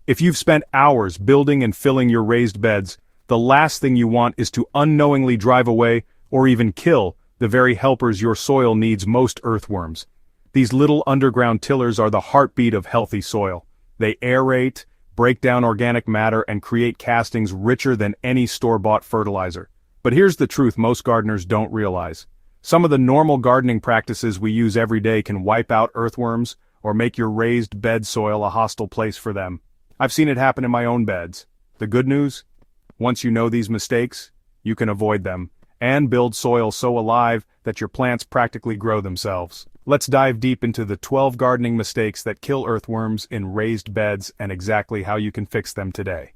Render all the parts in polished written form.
If you've spent hours building and filling your raised beds, the last thing you want is to unknowingly drive away, or even kill, the very helpers your soil needs most: earthworms. These little underground tillers are the heartbeat of healthy soil. They aerate, break down organic matter, and create castings richer than any store-bought fertilizer. But here's the truth most gardeners don't realize. Some of the normal gardening practices we use every day can wipe out earthworms, or make your raised bed soil a hostile place for them. I've seen it happen in my own beds. The good news? Once you know these mistakes, you can avoid them, and build soil so alive that your plants practically grow themselves. Let's dive deep into the 12 gardening mistakes that kill earthworms in raised beds and exactly how you can fix them today.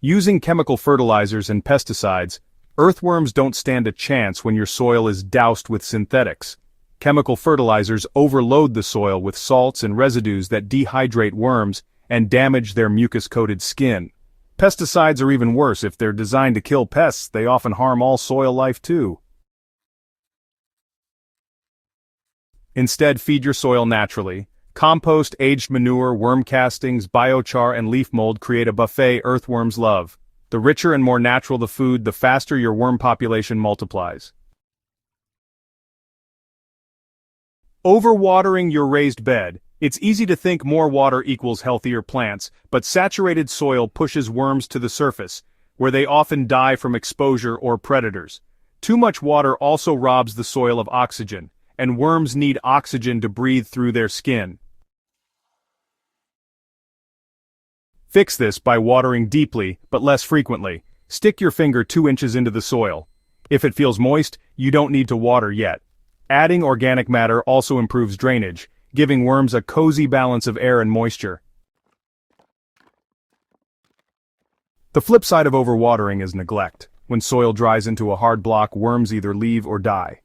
Using chemical fertilizers and pesticides, earthworms don't stand a chance when your soil is doused with synthetics. Chemical fertilizers overload the soil with salts and residues that dehydrate worms and damage their mucus-coated skin. Pesticides are even worse. If they're designed to kill pests, they often harm all soil life too. Instead, feed your soil naturally. Compost, aged manure, worm castings, biochar, and leaf mold create a buffet earthworms love. The richer and more natural the food, the faster your worm population multiplies. Overwatering your raised bed. It's easy to think more water equals healthier plants, but saturated soil pushes worms to the surface, where they often die from exposure or predators. Too much water also robs the soil of oxygen, and worms need oxygen to breathe through their skin. Fix this by watering deeply, but less frequently. Stick your finger 2 inches into the soil. If it feels moist, you don't need to water yet. Adding organic matter also improves drainage, giving worms a cozy balance of air and moisture. The flip side of overwatering is neglect. When soil dries into a hard block, worms either leave or die.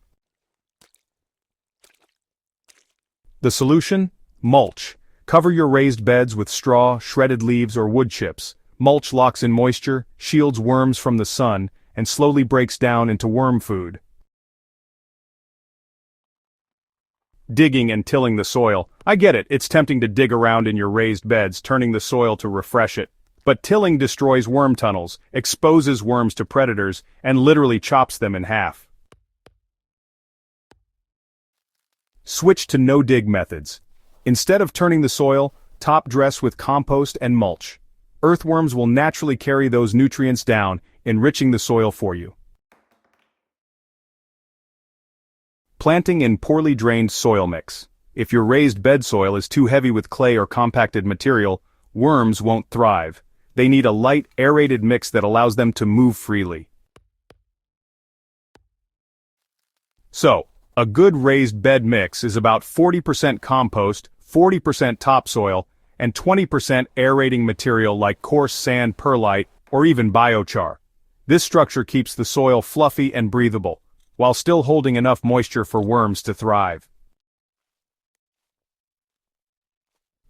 The solution? Mulch. Cover your raised beds with straw, shredded leaves, or wood chips. Mulch locks in moisture, shields worms from the sun, and slowly breaks down into worm food. Digging and tilling the soil. I get it, it's tempting to dig around in your raised beds, turning the soil to refresh it. But tilling destroys worm tunnels, exposes worms to predators, and literally chops them in half. Switch to no-dig methods. Instead of turning the soil, top dress with compost and mulch. Earthworms will naturally carry those nutrients down, enriching the soil for you. Planting in poorly drained soil mix. If your raised bed soil is too heavy with clay or compacted material, worms won't thrive. They need a light, aerated mix that allows them to move freely. So, a good raised bed mix is about 40% compost, 40% topsoil, and 20% aerating material like coarse sand, perlite, or even biochar. This structure keeps the soil fluffy and breathable, while still holding enough moisture for worms to thrive.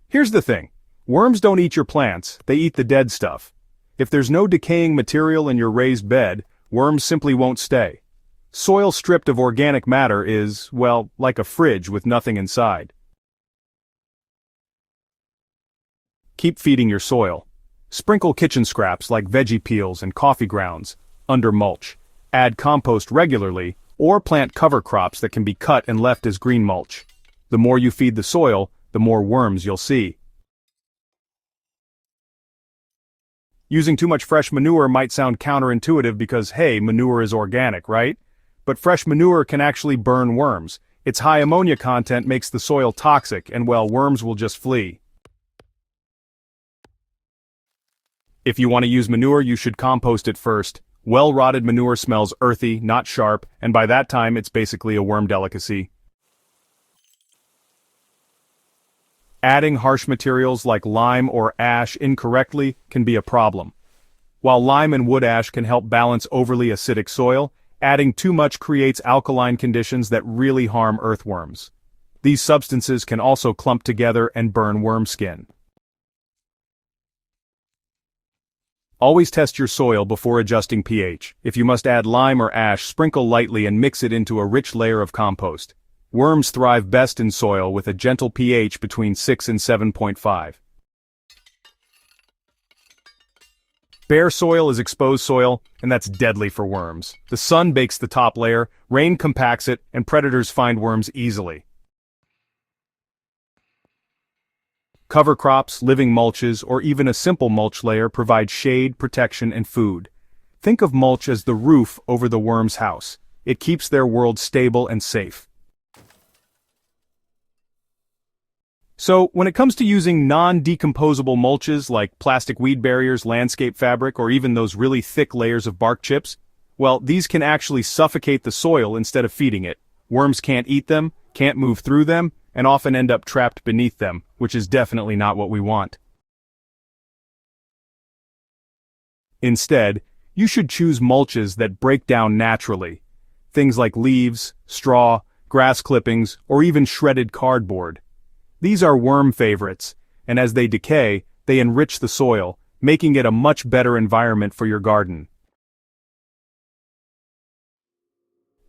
Here's the thing. Worms don't eat your plants, they eat the dead stuff. If there's no decaying material in your raised bed, worms simply won't stay. Soil stripped of organic matter is, well, like a fridge with nothing inside. Keep feeding your soil. Sprinkle kitchen scraps like veggie peels and coffee grounds under mulch. Add compost regularly, or plant cover crops that can be cut and left as green mulch. The more you feed the soil, the more worms you'll see. Using too much fresh manure might sound counterintuitive because, hey, manure is organic, right? But fresh manure can actually burn worms. Its high ammonia content makes the soil toxic, and well, worms will just flee. If you want to use manure, you should compost it first. Well-rotted manure smells earthy, not sharp, and by that time it's basically a worm delicacy. Adding harsh materials like lime or ash incorrectly can be a problem. While lime and wood ash can help balance overly acidic soil, adding too much creates alkaline conditions that really harm earthworms. These substances can also clump together and burn worm skin. Always test your soil before adjusting pH. If you must add lime or ash, sprinkle lightly and mix it into a rich layer of compost. Worms thrive best in soil with a gentle pH between 6 and 7.5. Bare soil is exposed soil, and that's deadly for worms. The sun bakes the top layer, rain compacts it, and predators find worms easily. Cover crops, living mulches, or even a simple mulch layer provide shade, protection, and food. Think of mulch as the roof over the worm's house. It keeps their world stable and safe. So, when it comes to using non-decomposable mulches like plastic weed barriers, landscape fabric, or even those really thick layers of bark chips, well, these can actually suffocate the soil instead of feeding it. Worms can't eat them, can't move through them, and often end up trapped beneath them, which is definitely not what we want. Instead, you should choose mulches that break down naturally. Things like leaves, straw, grass clippings, or even shredded cardboard. These are worm favorites, and as they decay, they enrich the soil, making it a much better environment for your garden.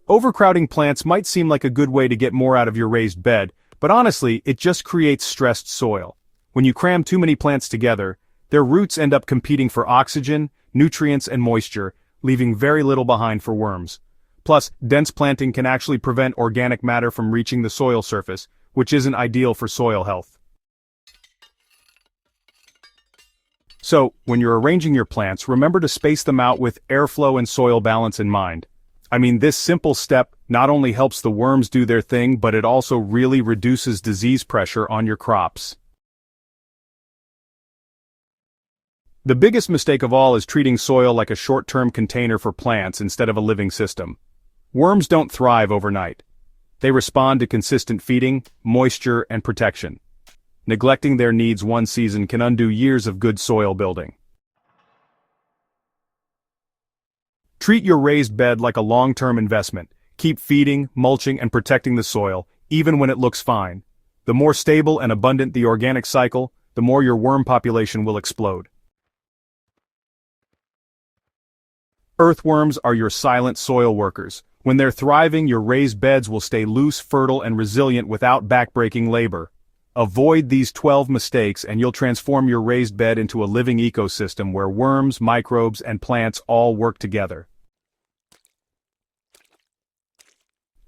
Overcrowding plants might seem like a good way to get more out of your raised bed, but honestly, it just creates stressed soil. When you cram too many plants together, their roots end up competing for oxygen, nutrients, and moisture, leaving very little behind for worms. Plus, dense planting can actually prevent organic matter from reaching the soil surface, which isn't ideal for soil health. So, when you're arranging your plants, remember to space them out with airflow and soil balance in mind. I mean, this simple step not only helps the worms do their thing, but it also really reduces disease pressure on your crops. The biggest mistake of all is treating soil like a short-term container for plants instead of a living system. Worms don't thrive overnight. They respond to consistent feeding, moisture, and protection. Neglecting their needs one season can undo years of good soil building. Treat your raised bed like a long-term investment. Keep feeding, mulching, and protecting the soil, even when it looks fine. The more stable and abundant the organic cycle, the more your worm population will explode. Earthworms are your silent soil workers. When they're thriving, your raised beds will stay loose, fertile, and resilient without backbreaking labor. Avoid these 12 mistakes and you'll transform your raised bed into a living ecosystem where worms, microbes, and plants all work together.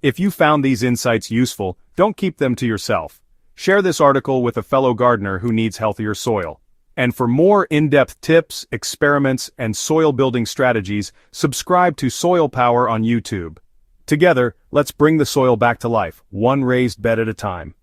If you found these insights useful, don't keep them to yourself. Share this article with a fellow gardener who needs healthier soil. And for more in-depth tips, experiments, and soil-building strategies, subscribe to Soilpower on YouTube. Together, let's bring the soil back to life, one raised bed at a time.